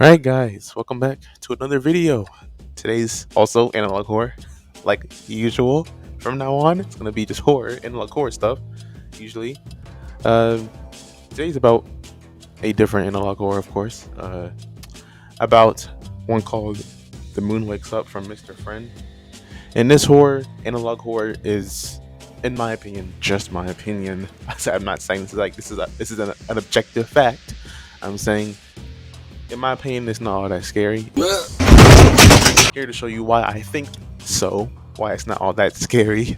Alright guys, welcome back to another video. Today's also analog horror, like usual. From now on, it's gonna be just horror, analog horror stuff, usually. Um, Today's about a different analog horror, of course. About one called The Moon Wakes Up from Mr. Friend. And this horror, analog horror, is, in my opinion, just my opinion. I'm not saying this is an objective fact. I'm saying, in my opinion, it's not all that scary. Here to show you why I think so, why it's not all that scary.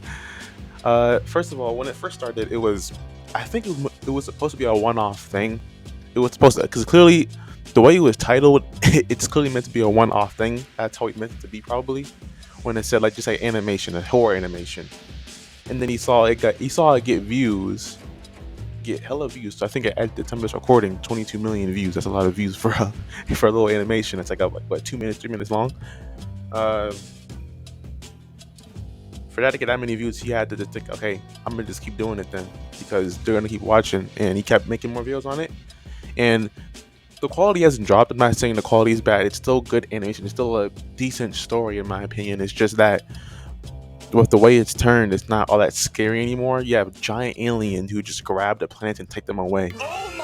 First of all, when it first started, I think it was supposed to be a one-off thing. It was supposed to, because clearly, the way it was titled, it's clearly meant to be a one-off thing. That's how it meant it to be, probably. When it said, like, just like animation, a horror animation, and then he saw it get hella views. So I think at the time of this recording, 22 million views. That's a lot of views for a for a little animation. It's like what, 2 minutes, 3 minutes long. Uh, for that to get that many views, he had to just think, okay, I'm gonna just keep doing it then, because they're gonna keep watching. And he kept making more videos on it, and the quality hasn't dropped. I'm not saying the quality is bad. It's still good animation. It's still a decent story, in my opinion. It's just that with the way it's turned, it's not all that scary anymore. You have giant aliens who just grab the planets and take them away.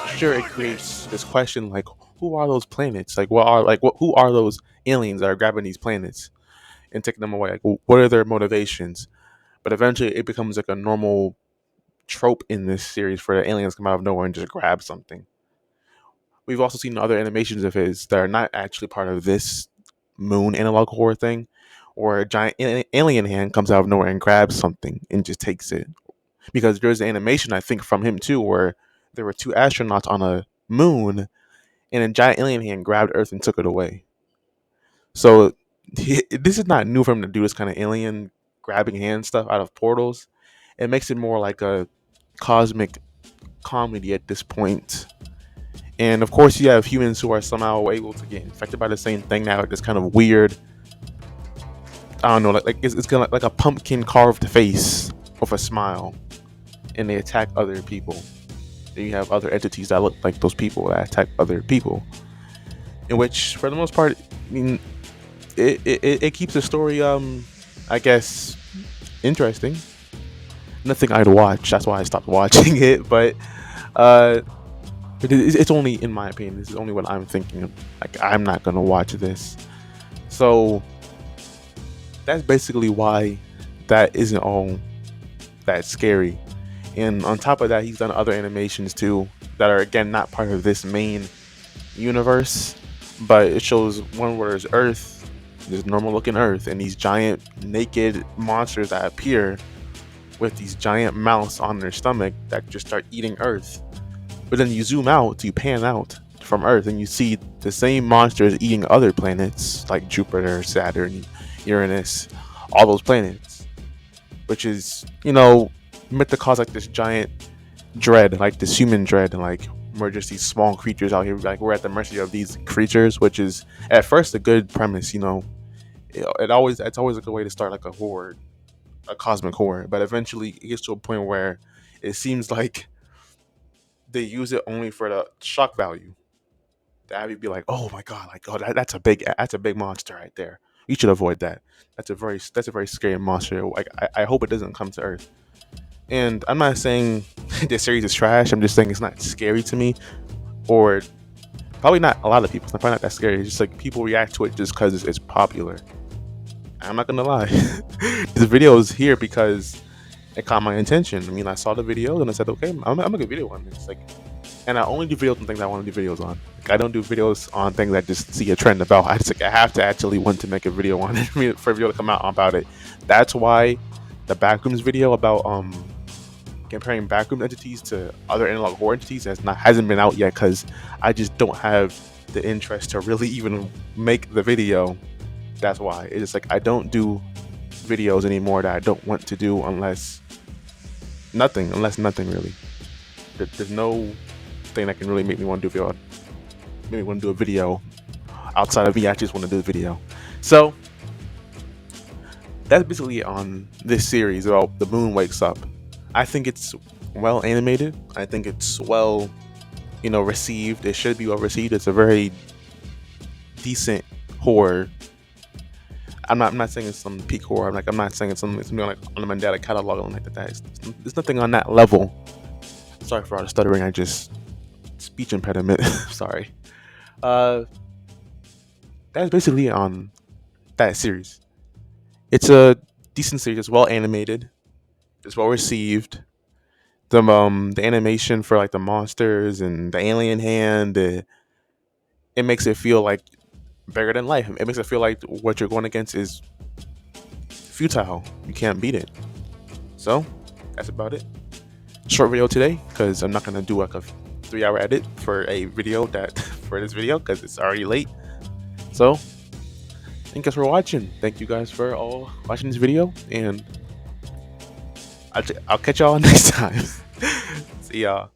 Sure, it creates this question like, who are those planets? Like, who are those aliens that are grabbing these planets and taking them away? Like, what are their motivations? But eventually, it becomes like a normal trope in this series for the aliens come out of nowhere and just grab something. We've also seen other animations of his that are not actually part of this moon analog horror thing, or a giant alien hand comes out of nowhere and grabs something and just takes it. Because there's an animation, I think, from him too, where there were two astronauts on a moon and a giant alien hand grabbed Earth and took it away. So this is not new for him to do this kind of alien grabbing hand stuff out of portals. It makes it more like a cosmic comedy at this point. And of course, you have humans who are somehow able to get infected by the same thing now. This kind of weird, I don't know, like it's kind of like a pumpkin carved face with a smile, and they attack other people. Then you have other entities that look like those people that attack other people, in which, for the most part, I mean, it keeps the story, I guess, interesting. Nothing I'd watch. That's why I stopped watching it. But uh, it's only, in my opinion, this is only what I'm thinking of. Like, I'm not gonna watch this. So that's basically why that isn't all that scary. And on top of that, he's done other animations too that are, again, not part of this main universe, but it shows one where there's Earth, there's normal looking Earth, and these giant naked monsters that appear with these giant mouths on their stomach that just start eating Earth. But then you zoom out, you pan out from Earth, and you see the same monsters eating other planets like Jupiter, Saturn, Uranus, all those planets, which is, meant to cause like this giant dread, like this human dread, and like we're just these small creatures out here, like we're at the mercy of these creatures, which is at first a good premise. It's always a good way to start like a horror, a cosmic horror, but eventually it gets to a point where it seems like they use it only for the shock value. To have you be like, oh my god, like, oh, that's a big monster right there. You should avoid that. That's a very scary monster. Like, I hope it doesn't come to Earth. And I'm not saying this series is trash. I'm just saying it's not scary to me, or probably not a lot of people. It's probably not that scary. It's just like people react to it just because it's popular. I'm not gonna lie. This video is here because it caught my attention. I mean, I saw the video and I said, okay, I'm gonna make a video on this. Like, and I only do videos on things I want to do videos on. Like, I don't do videos on things I just see a trend about. I have to actually want to make a video on it for a video to come out about it. That's why the Backrooms video about comparing backroom entities to other analog horror entities hasn't been out yet, because I just don't have the interest to really even make the video. That's why it's just like I don't do videos anymore that I don't want to do unless nothing really. There's no thing that can really make me want to do a video outside of me. I just want to do the video. So that's basically it on this series about The Moon Wakes Up. I think it's well animated. I think it's well, received. It should be well received. It's a very decent horror. I'm not saying it's some peak horror. I'm not saying it's something like on the Mandela catalog or like that. It's nothing on that level. Sorry for all the stuttering. I just speech impediment. Sorry. Uh, that's basically it on that series. It's a decent series. It's well animated. It's well received. The animation for like the monsters and the alien hand, it makes it feel like bigger than life. It makes it feel like what you're going against is futile. You can't beat it. So that's about it. Short video today because I'm not gonna do like a 3-hour edit for a video that for this video because it's already late. So thank you guys for watching. Thank you guys for all watching this video, and I'll catch y'all next time. See y'all.